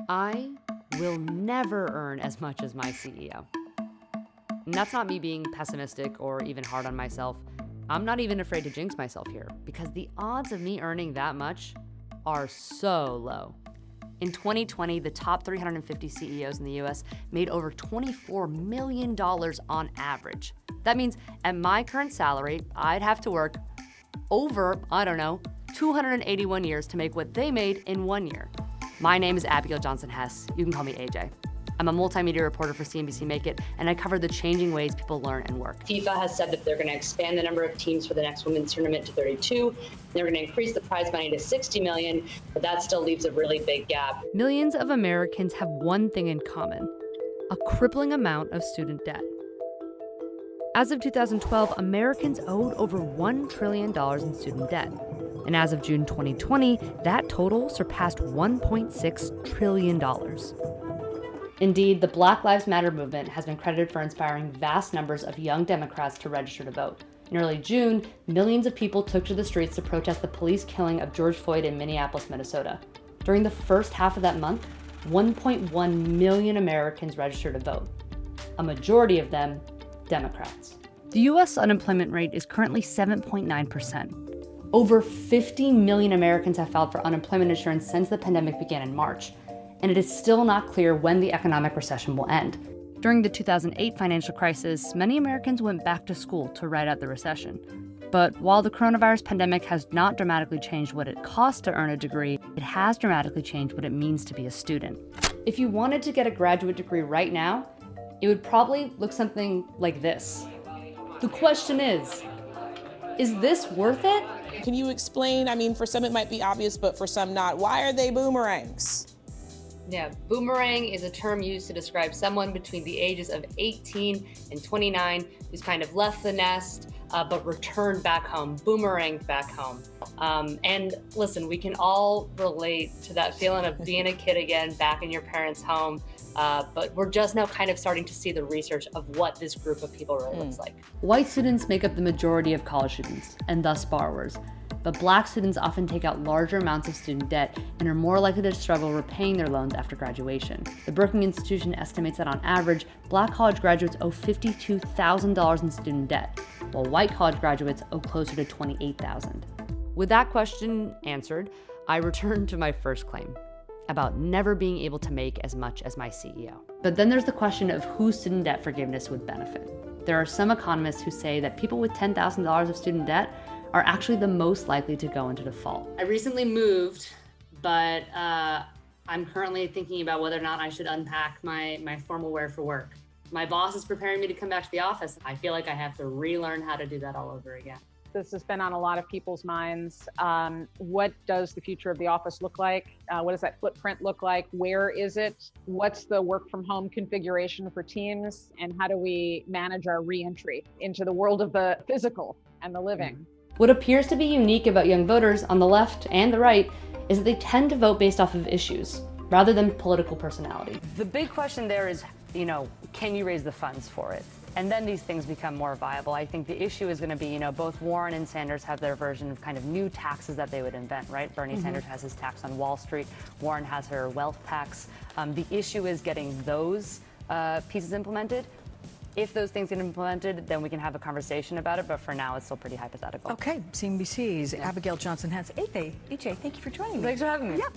I will never earn as much as my CEO. And that's not me being pessimistic or even hard on myself. I'm not even afraid to jinx myself here because the odds of me earning that much are so low. In 2020, the top 350 CEOs in the US made over $24 million on average. That means at my current salary, I'd have to work over, 281 years to make what they made in 1 year. My name is Abigail Johnson-Hess. You can call me AJ. I'm a multimedia reporter for CNBC Make It, and I cover the changing ways people learn and work. FIFA has said that they're going to expand the number of teams for the next women's tournament to 32. They're going to increase the prize money to $60 million, but that still leaves a really big gap. Millions of Americans have one thing in common: a crippling amount of student debt. As of 2012, Americans owed over $1 trillion in student debt. And as of June 2020, that total surpassed $1.6 trillion. Indeed, the Black Lives Matter movement has been credited for inspiring vast numbers of young Democrats to register to vote. In early June, millions of people took to the streets to protest the police killing of George Floyd in Minneapolis, Minnesota. During the first half of that month, 1.1 million Americans registered to vote. A majority of them, Democrats. The U.S. unemployment rate is currently 7.9%. Over 50 million Americans have filed for unemployment insurance since the pandemic began in March, and it is still not clear when the economic recession will end. During the 2008 financial crisis, many Americans went back to school to ride out the recession. But while the coronavirus pandemic has not dramatically changed what it costs to earn a degree, it has dramatically changed what it means to be a student. If you wanted to get a graduate degree right now, it would probably look something like this. The question is this worth it? Can you explain, for some it might be obvious, but for some not, why are they boomerangs? Yeah, boomerang is a term used to describe someone between the ages of 18 and 29 who's kind of left the nest, but returned back home, boomeranged back home. And listen, we can all relate to that feeling of being a kid again, back in your parents' home. But we're just now kind of starting to see the research of what this group of people really looks like. White students make up the majority of college students, and thus borrowers. But Black students often take out larger amounts of student debt and are more likely to struggle repaying their loans after graduation. The Brookings Institution estimates that on average, Black college graduates owe $52,000 in student debt, while white college graduates owe closer to $28,000. With that question answered, I return to my first claim about never being able to make as much as my CEO. But then there's the question of who student debt forgiveness would benefit. There are some economists who say that people with $10,000 of student debt are actually the most likely to go into default. I recently moved, but I'm currently thinking about whether or not I should unpack my formal wear for work. My boss is preparing me to come back to the office. I feel like I have to relearn how to do that all over again. This has been on a lot of people's minds. What does the future of the office look like? What does that footprint look like? Where is it? What's the work from home configuration for teams? And how do we manage our re-entry into the world of the physical and the living? What appears to be unique about young voters on the left and the right is that they tend to vote based off of issues rather than political personality. The big question there is, can you raise the funds for it? And then these things become more viable. I think the issue is going to be, both Warren and Sanders have their version of kind of new taxes that they would invent, right? Bernie Sanders has his tax on Wall Street. Warren has her wealth tax. The issue is getting those pieces implemented. If those things get implemented, then we can have a conversation about it. But for now, it's still pretty hypothetical. Okay, CNBC's Abigail Johnson-Hess. AJ, thank you for joining me. Thanks for having me. Yeah.